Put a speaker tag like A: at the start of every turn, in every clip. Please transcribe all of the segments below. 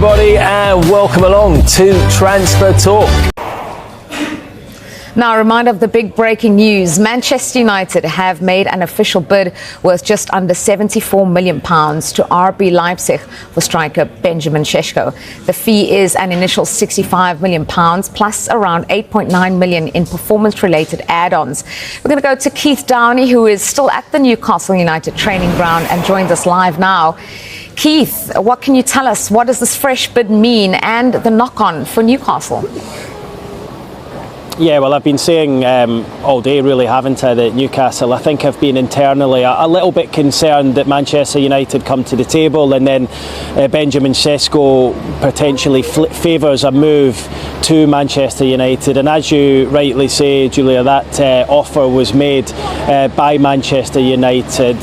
A: everybody, and welcome along to Transfer Talk.
B: Now, a reminder of the big breaking news. Manchester United have made an official bid worth just under £74 million to RB Leipzig for striker Benjamin Šeško. The fee is an initial £65 million plus around £8.9 million in performance-related add-ons. We're going to go to Keith Downey, who is still at the Newcastle United training ground and joins us live now. Keith, what can you tell us? What does this fresh bid mean and the knock-on for Newcastle?
C: Yeah, well, I've been saying all day, really, haven't I, that Newcastle, I think, have been internally a little bit concerned that Manchester United come to the table, and then Benjamin Šeško potentially favours a move to Manchester United. And as you rightly say, Julia, that offer was made by Manchester United,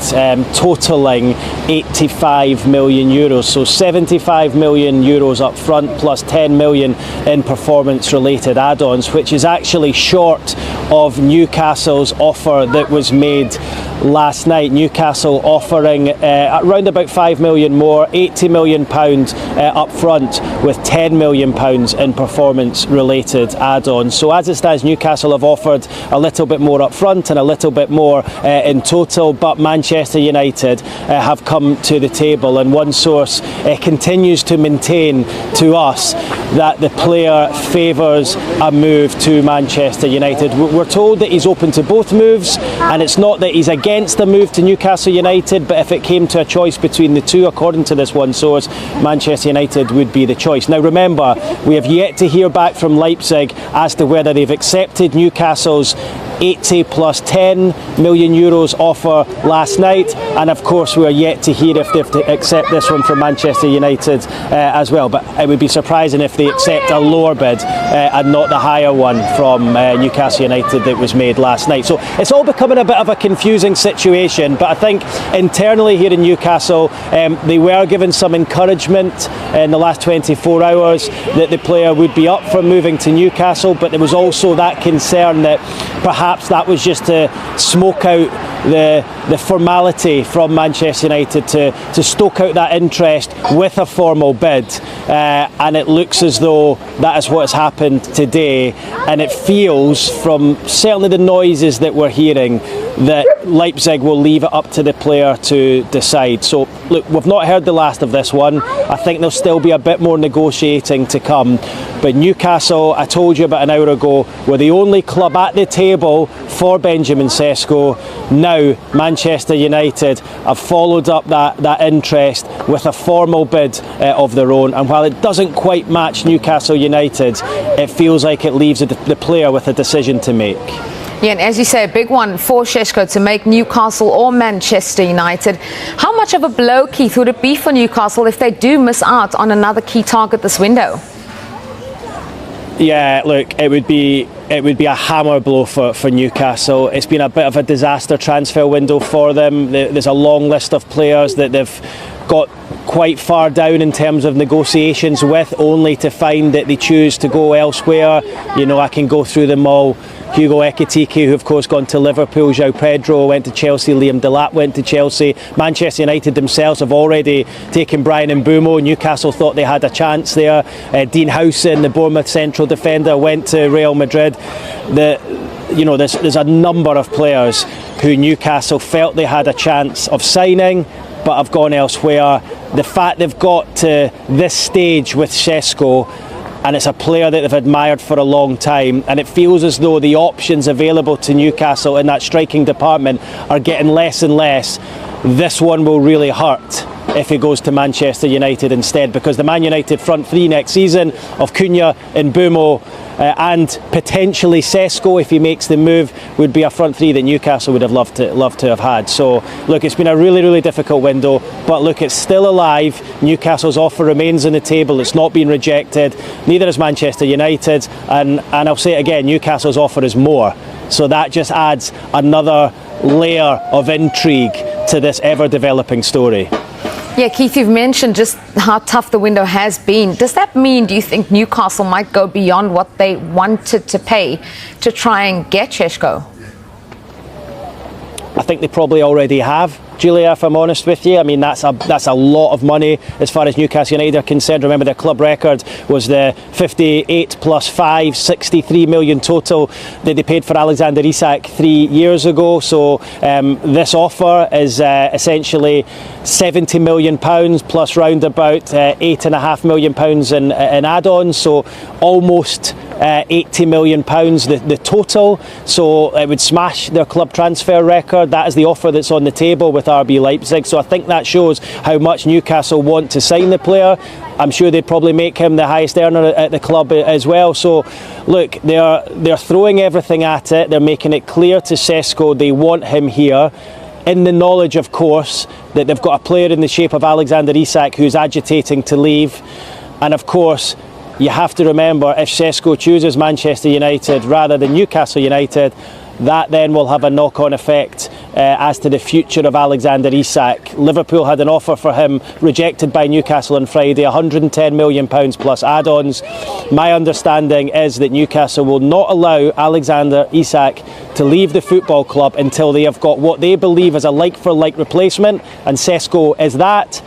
C: totalling €85 million. So €75 million up front plus €10 million in performance-related add-ons, which is actually short of Newcastle's offer that was made last night. Newcastle offering around about €5 million more, £80 million up front with £10 million in performance-related add-ons. So as it stands, Newcastle have offered a little bit more up front and a little bit more in total, but Manchester United have come to the table, and one source continues to maintain to us that the player favours a move to Manchester United. We're told that he's open to both moves, and it's not that he's against a move to Newcastle United, but if it came to a choice between the two, according to this one source, Manchester United would be the choice. Now remember, we have yet to hear back from Leipzig as to whether they've accepted Newcastle's 80 plus €10 million offer last night, and of course we are yet to hear if they've to accept this one from Manchester United as well, but it would be surprising if they accept a lower bid and not the higher one from Newcastle United that was made last night. So it's all becoming a bit of a confusing situation, but I think internally here in Newcastle they were given some encouragement in the last 24 hours that the player would be up for moving to Newcastle, but there was also that concern that perhaps that was just to smoke out the formality from Manchester United to stoke out that interest with a formal bid, and it looks as though that is what has happened today, and it feels from certainly the noises that we're hearing that Leipzig will leave it up to the player to decide. So look, we've not heard the last of this one. I think there'll still be a bit more negotiating to come, but Newcastle, I told you about an hour ago, were the only club at the table for Benjamin Šeško. Now Manchester United have followed up that interest with a formal bid of their own, and while it doesn't quite match Newcastle United, it feels like it leaves the player with a decision to make.
B: Yeah, and as you say, a big one for Šeško to make Newcastle or Manchester United. How much of a blow, Keith, would it be for Newcastle if they do miss out on another key target this window?
C: Yeah, look, it would be a hammer blow for Newcastle. It's been a bit of a disaster transfer window for them. There's a long list of players that they've got quite far down in terms of negotiations with, only to find that they choose to go elsewhere. You know, I can go through them all. Hugo Ekitike, who of course gone to Liverpool. João Pedro went to Chelsea. Liam Delap went to Chelsea. Manchester United themselves have already taken Brian Mbeumo. Newcastle thought they had a chance there. Dean Howson, the Bournemouth central defender, went to Real Madrid. There's a number of players who Newcastle felt they had a chance of signing, but have gone elsewhere. The fact they've got to this stage with Šeško, and it's a player that they've admired for a long time, and it feels as though the options available to Newcastle in that striking department are getting less and less. This one will really hurt if he goes to Manchester United instead, because the Man United front three next season of Cunha, Mbeumo and potentially Sesko, if he makes the move, would be a front three that Newcastle would have loved to have had. So look, it's been a really, really difficult window, but look, it's still alive. Newcastle's offer remains on the table. It's not been rejected. Neither is Manchester United, and I'll say it again, Newcastle's offer is more. So that just adds another layer of intrigue to this ever-developing story.
B: Yeah, Keith, you've mentioned just how tough the window has been. Does that mean, do you think Newcastle might go beyond what they wanted to pay to try and get Šeško?
C: I think they probably already have, Julia, if I'm honest with you. I mean, that's a lot of money as far as Newcastle United are concerned. Remember, their club record was the 58 plus 5, 63 million total that they paid for Alexander Isak 3 years ago. So this offer is essentially £70 million plus round about £8.5 million in add-ons. So almost £80 million the total. So it would smash their club transfer record. That is the offer that's on the table with RB Leipzig. So I think that shows how much Newcastle want to sign the player. I'm sure they'd probably make him the highest earner at the club as well. So look, they're throwing everything at it. They're making it clear to Sesko they want him here, in the knowledge, of course, that they've got a player in the shape of Alexander Isak who's agitating to leave. And of course, you have to remember, if Sesko chooses Manchester United rather than Newcastle United, that then will have a knock-on effect as to the future of Alexander Isak. Liverpool had an offer for him rejected by Newcastle on Friday, £110 million plus add-ons. My understanding is that Newcastle will not allow Alexander Isak to leave the football club until they have got what they believe is a like-for-like replacement, and Sesko is that.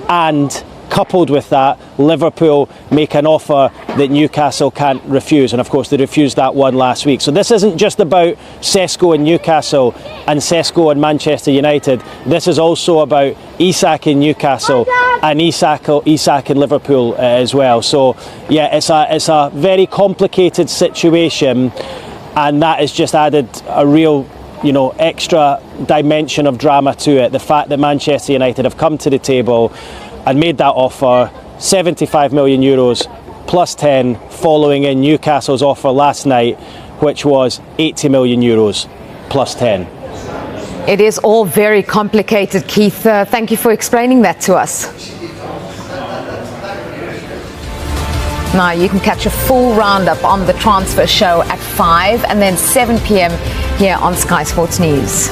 C: And coupled with that, Liverpool make an offer that Newcastle can't refuse. And of course, they refused that one last week. So this isn't just about Sesko and Newcastle and Sesko and Manchester United. This is also about Isak in Newcastle and Isak in Liverpool as well. So yeah, it's a very complicated situation, and that has just added a real extra dimension of drama to it. The fact that Manchester United have come to the table and made that offer, €75 million plus 10, following in Newcastle's offer last night, which was €80 million plus 10.
B: It is all very complicated, Keith. Thank you for explaining that to us. Now you can catch a full roundup on the transfer show at 5 and then 7 p.m. here on Sky Sports News.